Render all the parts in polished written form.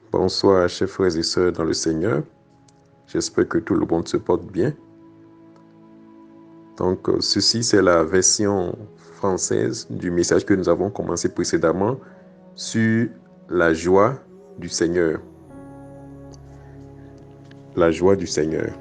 Bonsoir, chers frères et sœurs dans le Seigneur. J'espère que tout le monde se porte bien. Donc, ceci, c'est la version française du message que nous avons commencé précédemment sur la joie du Seigneur. La joie du Seigneur.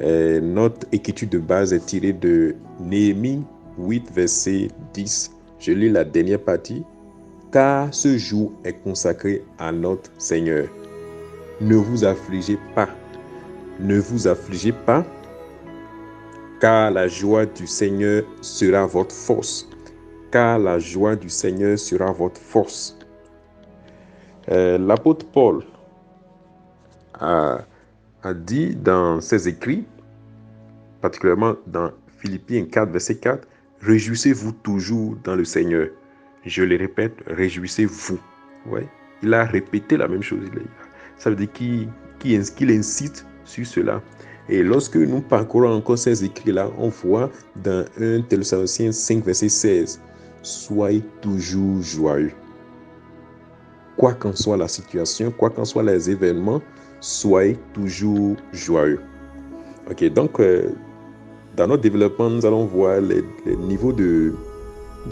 Et notre écriture de base est tirée de Néhémie 8, verset 10. Je lis la dernière partie. Car ce jour est consacré à notre Seigneur. Ne vous affligez pas. Ne vous affligez pas, car la joie du Seigneur sera votre force. Car la joie du Seigneur sera votre force. L'apôtre Paul a dit dans ses écrits, particulièrement dans Philippiens 4, verset 4, « Réjouissez-vous toujours dans le Seigneur. » Je le répète, réjouissez-vous. Ouais. Il a répété la même chose. Ça veut dire qu'il incite sur cela. Et lorsque nous parcourons encore ces écrits-là, on voit dans 1 Thessaloniciens 5, verset 16, « Soyez toujours joyeux. » Quoi qu'en soit la situation, quoi qu'en soient les événements, soyez toujours joyeux. Ok, donc dans notre développement, nous allons voir les niveaux de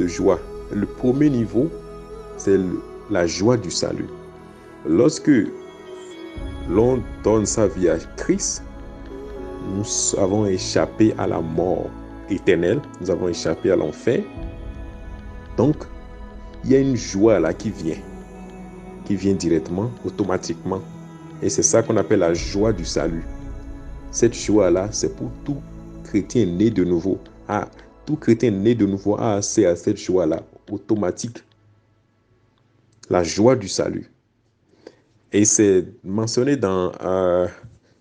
joie. Le premier niveau, c'est la joie du salut. Lorsque l'on donne sa vie à Christ, nous avons échappé à la mort éternelle, nous avons échappé à l'enfer. Donc, il y a une joie là qui vient directement, automatiquement. Et c'est ça qu'on appelle la joie du salut. Cette joie-là, c'est pour tout chrétien né de nouveau. Tout chrétien né de nouveau a accès à cette joie-là, automatique. La joie du salut. Et c'est mentionné dans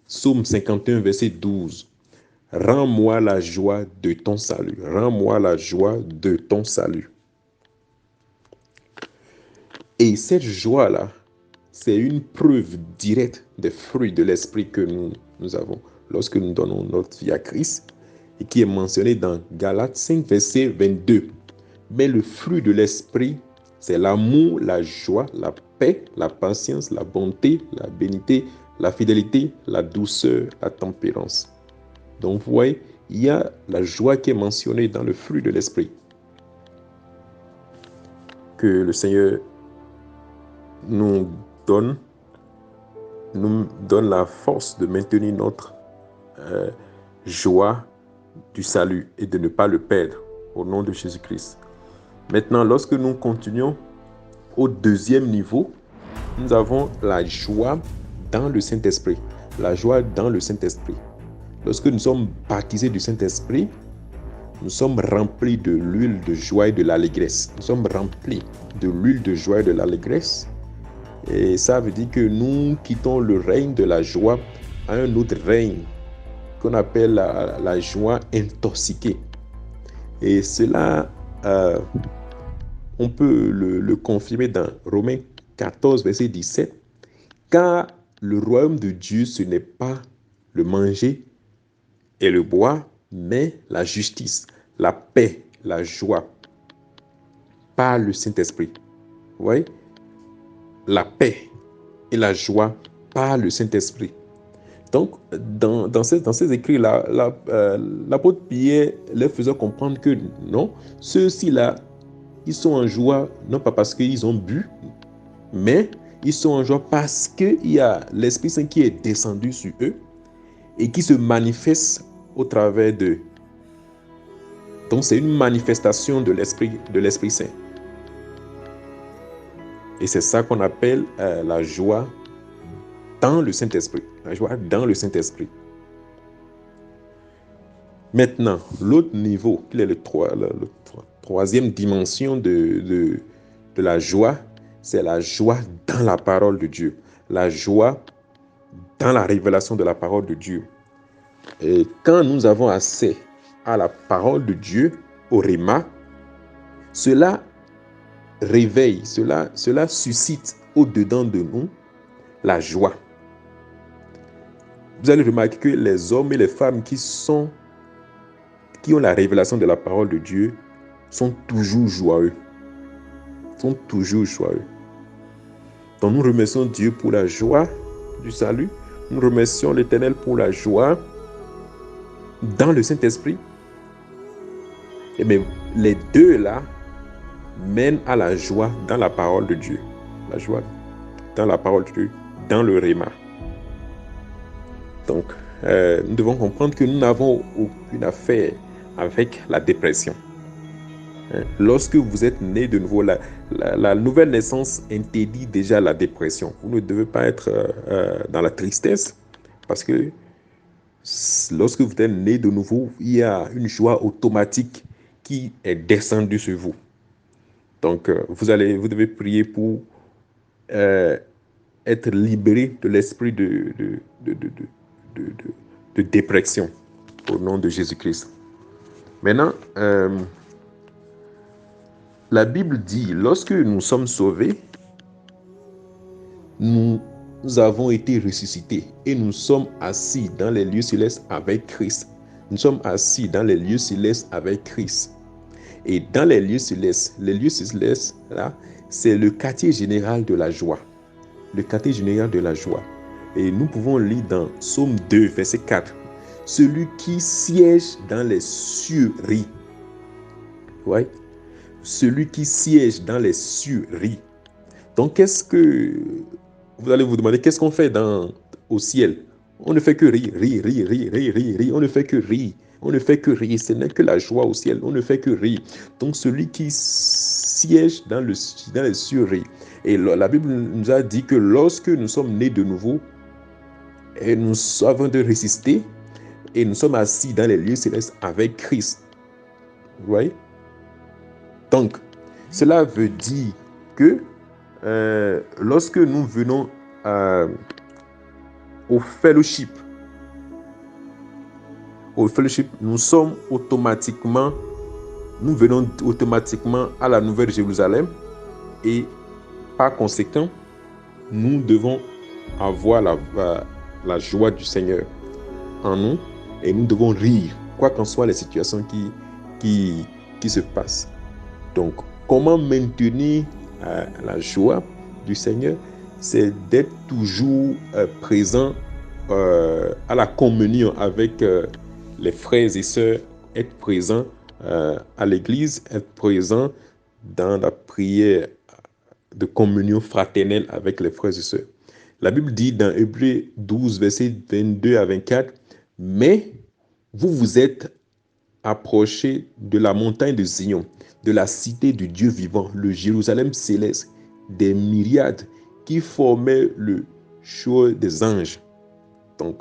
Psaume 51, verset 12. « Rends-moi la joie de ton salut. Rends-moi la joie de ton salut. » Et cette joie-là, c'est une preuve directe des fruits de l'esprit que nous avons lorsque nous donnons notre vie à Christ et qui est mentionné dans Galates 5, verset 22. Mais le fruit de l'esprit, c'est l'amour, la joie, la paix, la patience, la bonté, la bénité, la fidélité, la douceur, la tempérance. Donc vous voyez, il y a la joie qui est mentionnée dans le fruit de l'esprit. Que le Seigneur nous donne la force de maintenir notre joie du salut et de ne pas le perdre au nom de Jésus-Christ. Maintenant, lorsque nous continuons au deuxième niveau, nous avons la joie dans le Saint-Esprit. La joie dans le Saint-Esprit. Lorsque nous sommes baptisés du Saint-Esprit, nous sommes remplis de l'huile de joie et de l'allégresse. Nous sommes remplis de l'huile de joie et de l'allégresse. Et ça veut dire que nous quittons le règne de la joie à un autre règne qu'on appelle la joie intoxiquée. Et cela, on peut le confirmer dans Romains 14, verset 17. Car le royaume de Dieu, ce n'est pas le manger et le boire, mais la justice, la paix, la joie par le Saint-Esprit. Vous voyez? La paix et la joie par le Saint-Esprit. Donc, dans ces écrits-là, l'apôtre Pierre leur faisait comprendre que non, ceux-ci-là, ils sont en joie, non pas parce qu'ils ont bu, mais ils sont en joie parce qu'il y a l'Esprit Saint qui est descendu sur eux et qui se manifeste au travers d'eux. Donc, c'est une manifestation de l'Esprit Saint. Et c'est ça qu'on appelle la joie dans le Saint-Esprit. La joie dans le Saint-Esprit. Maintenant, l'autre niveau, qui est la troisième dimension de la joie, c'est la joie dans la parole de Dieu. La joie dans la révélation de la parole de Dieu. Et quand nous avons accès à la parole de Dieu, au Rhéma, cela réveille, cela suscite au-dedans de nous la joie. Vous allez remarquer que les hommes et les femmes qui ont la révélation de la parole de Dieu sont toujours joyeux. Sont toujours joyeux. Donc nous remercions Dieu pour la joie du salut. Nous remercions l'Éternel pour la joie dans le Saint-Esprit. Et bien, les deux là mènent à la joie dans la parole de Dieu. La joie dans la parole de Dieu, dans le Réma. Donc, nous devons comprendre que nous n'avons aucune affaire avec la dépression. Lorsque vous êtes né de nouveau, la nouvelle naissance interdit déjà la dépression. Vous ne devez pas être dans la tristesse parce que lorsque vous êtes né de nouveau, il y a une joie automatique qui est descendue sur vous. Donc, vous devez prier pour être libéré de l'esprit de dépression au nom de Jésus-Christ. Maintenant, la Bible dit, lorsque nous sommes sauvés, nous avons été ressuscités et nous sommes assis dans les lieux célestes avec Christ. Nous sommes assis dans les lieux célestes avec Christ. Et dans les lieux célestes, là, c'est le quartier général de la joie. Le quartier général de la joie. Et nous pouvons lire dans Psaume 2, verset 4. Celui qui siège dans les cieux rit. Ouais. Celui qui siège dans les cieux rit. Donc, vous allez vous demander, qu'est-ce qu'on fait au ciel? On ne fait que rire. On ne fait que rire. On ne fait que rire. Ce n'est que la joie au ciel. On ne fait que rire. Donc, celui qui siège dans les cieux rit. Et la Bible nous a dit que lorsque nous sommes nés de nouveau, et nous avons de résister, et nous sommes assis dans les lieux célestes avec Christ. Vous voyez? Donc, cela veut dire que lorsque nous venons au fellowship, nous venons automatiquement à la Nouvelle Jérusalem et par conséquent, nous devons avoir la joie du Seigneur en nous et nous devons rire, quoi qu'en soient les situations qui se passent. Donc, comment maintenir la joie du Seigneur? C'est d'être toujours présent à la communion avec les frères et sœurs, être présent à l'église, être présent dans la prière de communion fraternelle avec les frères et sœurs. La Bible dit dans Hébreux 12, versets 22 à 24, « Mais vous vous êtes approchés de la montagne de Zion, de la cité du Dieu vivant, le Jérusalem céleste, des myriades qui formaient le chœur des anges. » Donc,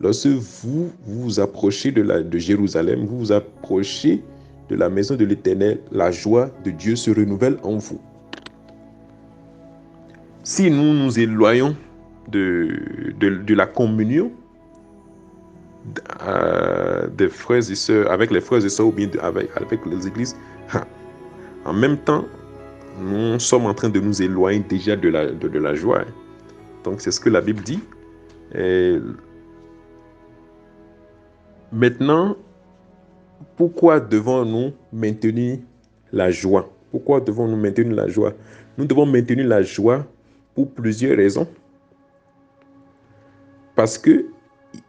lorsque vous vous approchez de Jérusalem, vous vous approchez de la maison de l'Éternel, la joie de Dieu se renouvelle en vous. Si nous nous éloignons de la communion des frères et sœurs, avec les frères et sœurs ou bien avec les églises, en même temps, nous sommes en train de nous éloigner déjà de la joie. Donc, c'est ce que la Bible dit. Et maintenant, pourquoi devons-nous maintenir la joie? Pourquoi devons-nous maintenir la joie? Nous devons maintenir la joie pour plusieurs raisons. Parce que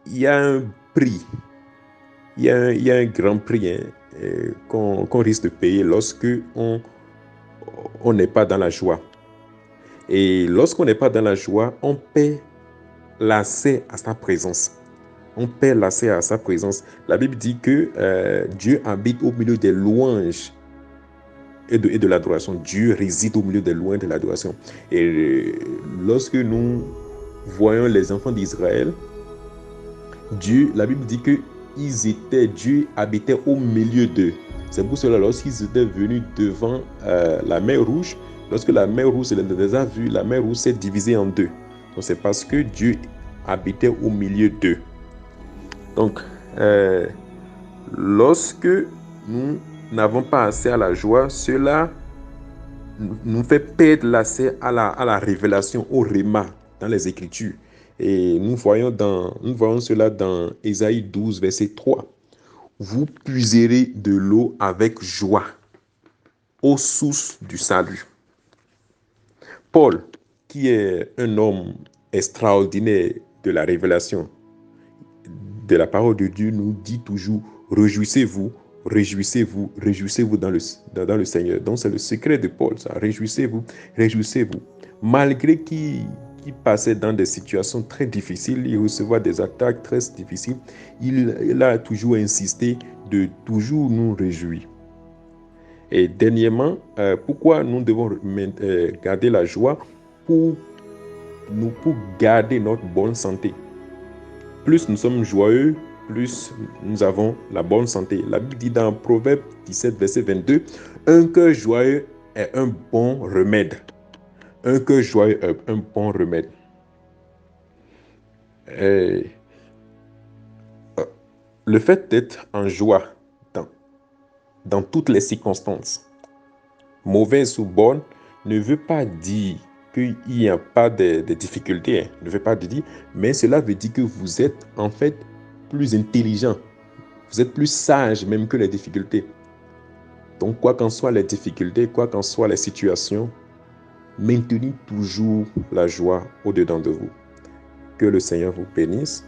il y a un prix, il y a un grand prix qu'on risque de payer lorsque on n'est pas dans la joie. Et lorsqu'on n'est pas dans la joie, on perd l'accès à sa présence. On perd l'accès à sa présence. La Bible dit que Dieu habite au milieu des louanges et de l'adoration. Dieu réside au milieu des louanges et de l'adoration. Et lorsque nous voyons les enfants d'Israël, la Bible dit que Dieu habitait au milieu d'eux. C'est pour cela, lorsqu'ils étaient venus devant la mer Rouge, lorsque la mer Rouge les a vus, la mer Rouge s'est divisée en deux. Donc c'est parce que Dieu habitait au milieu d'eux. Donc, lorsque nous n'avons pas accès à la joie, cela nous fait perdre l'accès à la révélation, au réma dans les Écritures. Et nous voyons cela dans Ésaïe 12, verset 3. Vous puiserez de l'eau avec joie aux sources du salut. Paul, qui est un homme extraordinaire de la révélation de la parole de Dieu, nous dit toujours réjouissez-vous, réjouissez-vous, réjouissez-vous dans le Seigneur. Donc c'est le secret de Paul, ça. Réjouissez-vous, réjouissez-vous. Malgré qu'il passait dans des situations très difficiles, il recevait des attaques très difficiles, il a toujours insisté de toujours nous réjouir. Et dernièrement, pourquoi nous devons garder la joie? Pour garder notre bonne santé. Plus nous sommes joyeux, plus nous avons la bonne santé. La Bible dit dans Proverbe 17, verset 22, un cœur joyeux est un bon remède. Un cœur joyeux est un bon remède. Le fait d'être en joie dans toutes les circonstances, mauvaises ou bonnes, ne veut pas dire qu'il n'y a pas de difficultés. Ne veut pas dire, mais cela veut dire que vous êtes en fait plus intelligent. Vous êtes plus sage même que les difficultés. Donc, quoi qu'en soient les difficultés, quoi qu'en soient les situations, maintenez toujours la joie au-dedans de vous. Que le Seigneur vous bénisse.